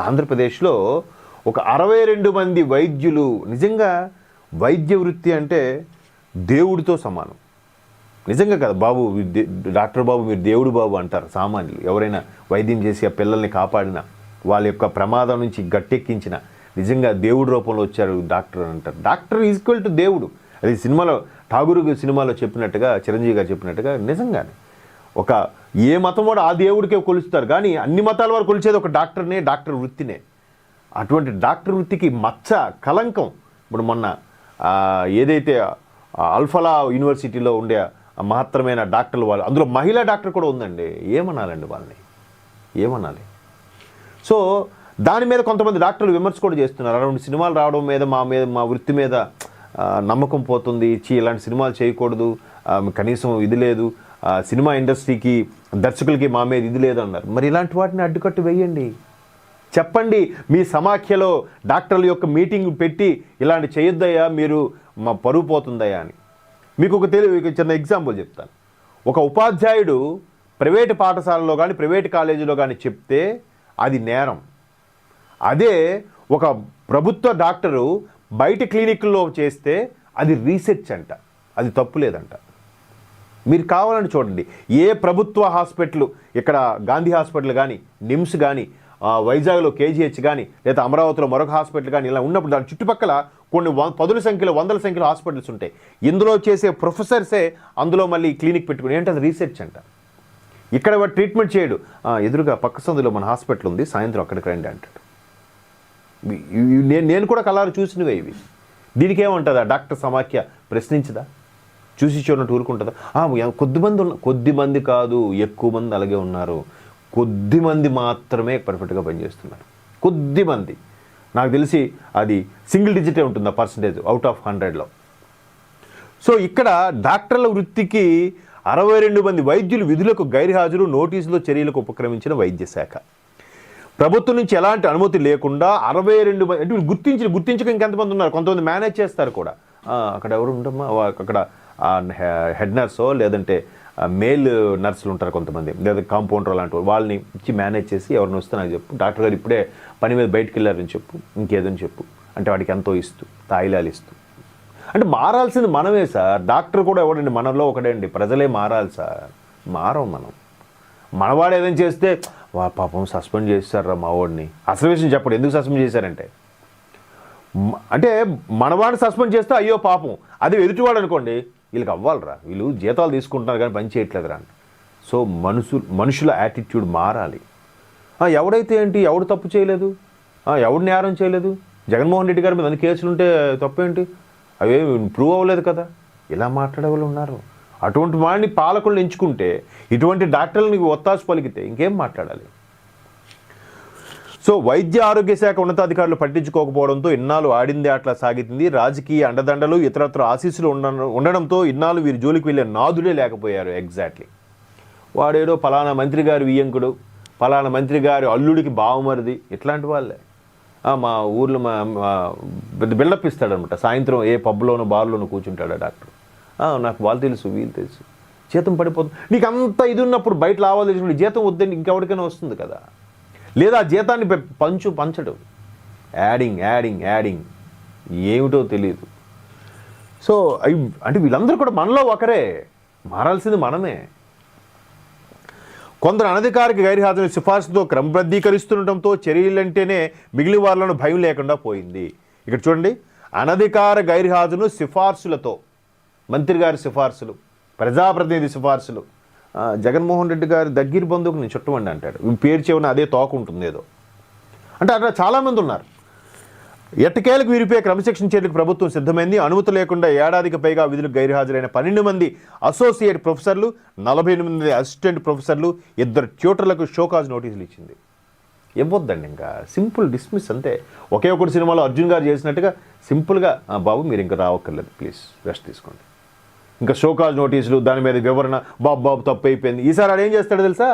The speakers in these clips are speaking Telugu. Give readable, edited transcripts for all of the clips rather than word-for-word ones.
ఆంధ్రప్రదేశ్లో ఒక 62 మంది వైద్యులు. నిజంగా వైద్య వృత్తి అంటే దేవుడితో సమానం. నిజంగా కదా బాబు, డాక్టర్ బాబు మీరు దేవుడు బాబు అంటారు సామాన్యులు. ఎవరైనా వైద్యం చేసి ఆ పిల్లల్ని కాపాడిన, వాళ్ళ యొక్క ప్రమాదం నుంచి గట్టెక్కించిన, నిజంగా దేవుడి రూపంలో వచ్చారు డాక్టర్ అని అంటారు. డాక్టర్ ఈక్వల్ టు దేవుడు. అది సినిమాలో ఠాగూర్ సినిమాలో చెప్పినట్టుగా, చిరంజీవి గారు చెప్పినట్టుగా నిజంగానే ఒక ఏ మతం వాడు ఆ దేవుడికే కొలుస్తారు, కానీ అన్ని మతాల వారు కొలిచేది ఒక డాక్టర్నే, డాక్టర్ వృత్తినే. అటువంటి డాక్టర్ వృత్తికి మచ్చ, కలంకం. ఇప్పుడు మొన్న ఏదైతే అల్ఫలా యూనివర్సిటీలో ఉండే మహత్తరమైన డాక్టర్లు, వాళ్ళు అందులో మహిళా డాక్టర్ కూడా ఉందండి. ఏమనాలండి వాళ్ళని, ఏమనాలి? సో దాని మీద కొంతమంది డాక్టర్లు విమర్శ కూడా చేస్తున్నారు. అలాంటి సినిమాలు రావడం మీద మా వృత్తి మీద నమ్మకం పోతుంది, ఇలాంటి సినిమాలు చేయకూడదు, కనీసం ఇది లేదు, సినిమా ఇండస్ట్రీకి, దర్శకులకి మా మీద ఇది లేదు అన్నారు. మరి ఇలాంటి వాటిని అడ్డుకట్టు వేయండి, చెప్పండి. మీ సమాఖ్యలో డాక్టర్ల యొక్క మీటింగ్ పెట్టి ఇలాంటి చేయొద్దయ్యా, మీరు మా పరువు పోతుందయ్యా అని. మీకు ఒక చిన్న ఎగ్జాంపుల్ చెప్తాను. ఒక ఉపాధ్యాయుడు ప్రైవేటు పాఠశాలలో కానీ ప్రైవేటు కాలేజీలో కానీ చెప్తే అది నేరం. అదే ఒక ప్రభుత్వ డాక్టరు బయట క్లినిక్లో చేస్తే అది రీసెర్చ్ అంట, అది తప్పు లేదంట. మీరు కావాలని చూడండి, ఏ ప్రభుత్వ హాస్పిటల్, ఇక్కడ గాంధీ హాస్పిటల్ కానీ, నిమ్స్ కానీ, వైజాగ్లో కేజీహెచ్ కానీ, లేదా అమరావతిలో మరొక హాస్పిటల్ కానీ, ఇలా ఉన్నప్పుడు దాని చుట్టుపక్కల కొన్ని పదుల సంఖ్యలో, వందల సంఖ్యలో హాస్పిటల్స్ ఉంటాయి. ఇందులో చేసే ప్రొఫెసర్సే అందులో మళ్ళీ క్లినిక్ పెట్టుకుని, ఏంటి అది రీసెర్చ్ అంట. ఇక్కడ ట్రీట్మెంట్ చేయడు, ఎదురుగా పక్క సందులో మన హాస్పిటల్ ఉంది, సాయంత్రం అక్కడికి రండి అంటాడు. నేను కూడా కళ్ళారు చూసినవే ఇవి. దీనికి ఏమంటుందా డాక్టర్ సమాఖ్య? ప్రశ్నించదా? చూసి చూడనట్టు ఊరుకుంటుందా? కొద్దిమంది కాదు, ఎక్కువ మంది అలాగే ఉన్నారు. కొద్దిమంది మాత్రమే పర్ఫెక్ట్గా పనిచేస్తున్నారు. కొద్దిమంది, నాకు తెలిసి అది సింగిల్ డిజిటే ఉంటుంది ఆ పర్సంటేజ్ అవుట్ ఆఫ్ 100లో. సో ఇక్కడ డాక్టర్ల వృత్తికి 62 మంది వైద్యులు విధులకు గైర్హాజరు, నోటీసులో చర్యలకు ఉపక్రమించిన వైద్య శాఖ. ప్రభుత్వం నుంచి ఎలాంటి అనుమతి లేకుండా 62 మంది అంటే గుర్తించక ఇంకెంతమంది ఉన్నారు. కొంతమంది మేనేజ్ చేస్తారు కూడా. అక్కడ ఎవరు ఉండమ్మా, అక్కడ హెడ్ నర్సో లేదంటే మేల్ నర్సులు ఉంటారు కొంతమంది, లేదా కాంపౌండర్ అలాంటి వాళ్ళని ఇచ్చి మేనేజ్ చేసి ఎవరిని వస్తే నాకు చెప్పు, డాక్టర్ గారు ఇప్పుడే పని మీద బయటకు వెళ్ళారని చెప్పు, ఇంకేదని చెప్పు అంటే వాడికి ఎంతో ఇస్తూ, తాయిలాలు ఇస్తూ. అంటే మారాల్సింది మనమే సార్. డాక్టర్ కూడా ఎవడండి, మనలో ఒకడే అండి. ప్రజలే మారాలి సార్. మారం మనం. మనవాడు ఏదైనా చేస్తే పాపం సస్పెండ్ చేస్తారా మా వాడిని, అసలు విషయం చెప్పండి, ఎందుకు సస్పెండ్ చేశారంటే అంటే మనవాడిని సస్పెండ్ చేస్తే అయ్యో పాపం. అదే ఎదుటివాడు అనుకోండి, వీళ్ళకి అవ్వాలరా, వీళ్ళు జీతాలు తీసుకుంటున్నారు కానీ పని చేయట్లేదురా అని. సో మనుషుల యాటిట్యూడ్ మారాలి. ఎవడైతే ఏంటి, ఎవడు తప్పు చేయలేదు, ఎవడు నేరం చేయలేదు, జగన్మోహన్ రెడ్డి గారి మీద అన్ని కేసులుంటే తప్పేంటి, అవే ప్రూవ్ అవ్వలేదు కదా, ఇలా మాట్లాడే వాళ్ళు ఉన్నారు. అటువంటి వాడిని పాలకులను ఎంచుకుంటే, ఇటువంటి డాక్టర్లని ఒత్తాసు పలికితే ఇంకేం మాట్లాడాలి? సో వైద్య ఆరోగ్య శాఖ ఉన్నతాధికారులు పట్టించుకోకపోవడంతో ఇన్నాళ్ళు ఆడిందే అట్లా సాగింది. రాజకీయ అండదండలు, ఇతరత్ర ఆశీస్సులు ఉండడంతో ఇన్నాళ్ళు వీరి జోలికి వెళ్ళే నాదులే లేకపోయారు. ఎగ్జాక్ట్లీ. వాడేదో పలానా మంత్రి గారి వియ్యంకుడు, పలానా మంత్రి గారి అల్లుడికి బావమరిది, ఇట్లాంటి వాళ్ళే. మా ఊర్లో పెద్ద బిల్డప్ ఇస్తాడనమాట. సాయంత్రం ఏ పబ్లోనో బార్లోనో కూర్చుంటాడు ఆ డాక్టర్. నాకు వాళ్ళు తెలుసు, వీళ్ళు తెలుసు, జీతం పడిపోతుంది. నీకు అంత ఇది ఉన్నప్పుడు బయట లాభాలు తెచ్చుకుంటే జీతం వద్దని ఇంకెవరికైనా వస్తుంది కదా. లేదా ఆ జీతాన్ని పంచడు, యాడింగ్ ఏమిటో తెలియదు. సో అంటే వీళ్ళందరూ కూడా మనలో ఒకరే, మారాల్సింది మనమే. కొందరు అనధికారిక గైర్హాజరు సిఫార్సుతో క్రమబద్ధీకరిస్తుండటంతో చర్యలంటేనే మిగిలిన వాళ్ళను భయం లేకుండా పోయింది. ఇక్కడ చూడండి, అనధికార గైర్హాజరును సిఫార్సులతో, మంత్రి గారి సిఫార్సులు, ప్రజాప్రతినిధి సిఫార్సులు, జగన్మోహన్ రెడ్డి గారి దగ్గర బంధువుకు నేను చుట్టమండి అంటాడు. పేరు చెవున అదే తోక ఉంటుంది ఏదో అంటే. అట్లా చాలామంది ఉన్నారు. ఎట్టకేలకు వీరిపై క్రమశిక్షణ చర్యలకు ప్రభుత్వం సిద్ధమైంది. అనుమతి లేకుండా ఏడాదికి పైగా విధులకు గైర్హాజరైన 12 మంది అసోసియేట్ ప్రొఫెసర్లు, 48 మంది అసిస్టెంట్ ప్రొఫెసర్లు, 2 ట్యూటర్లకు షోకాజ్ నోటీసులు ఇచ్చింది. ఇవ్వద్దండి, ఇంకా సింపుల్ డిస్మిస్ అంతే. ఒకే ఒకటి సినిమాలో అర్జున్ గారు చేసినట్టుగా సింపుల్గా బాబు మీరు ఇంకా రావక్కర్లేదు, ప్లీజ్ రెస్ట్ తీసుకోండి. ఇంకా షోకాజ్ నోటీసులు, దాని మీద వివరణ, బాబు తప్పు అయిపోయింది. ఈసారి ఆడు ఏం చేస్తాడో తెలుసా,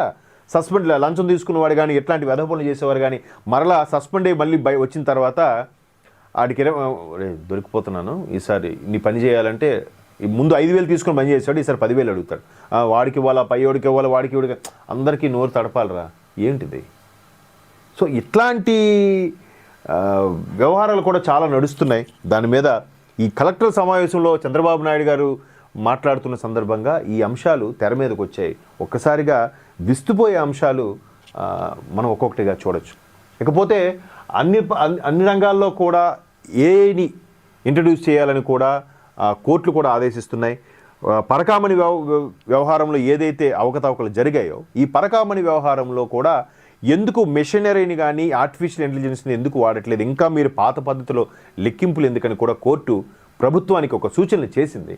సస్పెండ్, లంచం తీసుకున్నవాడు కానీ ఇట్లాంటి వెధపనులు చేసేవారు కానీ మరలా సస్పెండ్ అయ్యి మళ్ళీ వచ్చిన తర్వాత ఆడికి దొరికిపోతున్నాను, ఈసారి నీ పని చేయాలంటే ముందు 5,000 తీసుకొని పని చేశాడు, ఈసారి 10,000 అడుగుతాడు. వాడికి ఇవ్వాలా, పై వాడికి ఇవ్వాలి, వాడికి అందరికీ నోరు తడపాలరా, ఏంటిది? సో ఇట్లాంటి వ్యవహారాలు కూడా చాలా నడుస్తున్నాయి. దాని మీద ఈ కలెక్టర్ సమావేశంలో చంద్రబాబు నాయుడు గారు మాట్లాడుతున్న సందర్భంగా ఈ అంశాలు తెర మీదకి వచ్చాయి. ఒక్కసారిగా విస్తుపోయే అంశాలు మనం ఒక్కొక్కటిగా చూడొచ్చు. ఇకపోతే అన్ని రంగాల్లో కూడా ఏఐని ఇంట్రడ్యూస్ చేయాలని కూడా కోర్టులు కూడా ఆదేశిస్తున్నాయి. పరకామణి వ్యవహారంలో ఏదైతే అవకతవకలు జరిగాయో ఈ పరకామణి వ్యవహారంలో కూడా ఎందుకు మెషినరీని కానీ ఆర్టిఫిషియల్ ఇంటెలిజెన్స్ని ఎందుకు వాడట్లేదు, ఇంకా మీరు పాత పద్ధతిలో లెక్కింపులు ఎందుకని కూడా కోర్టు ప్రభుత్వానికి ఒక సూచనలు చేసింది.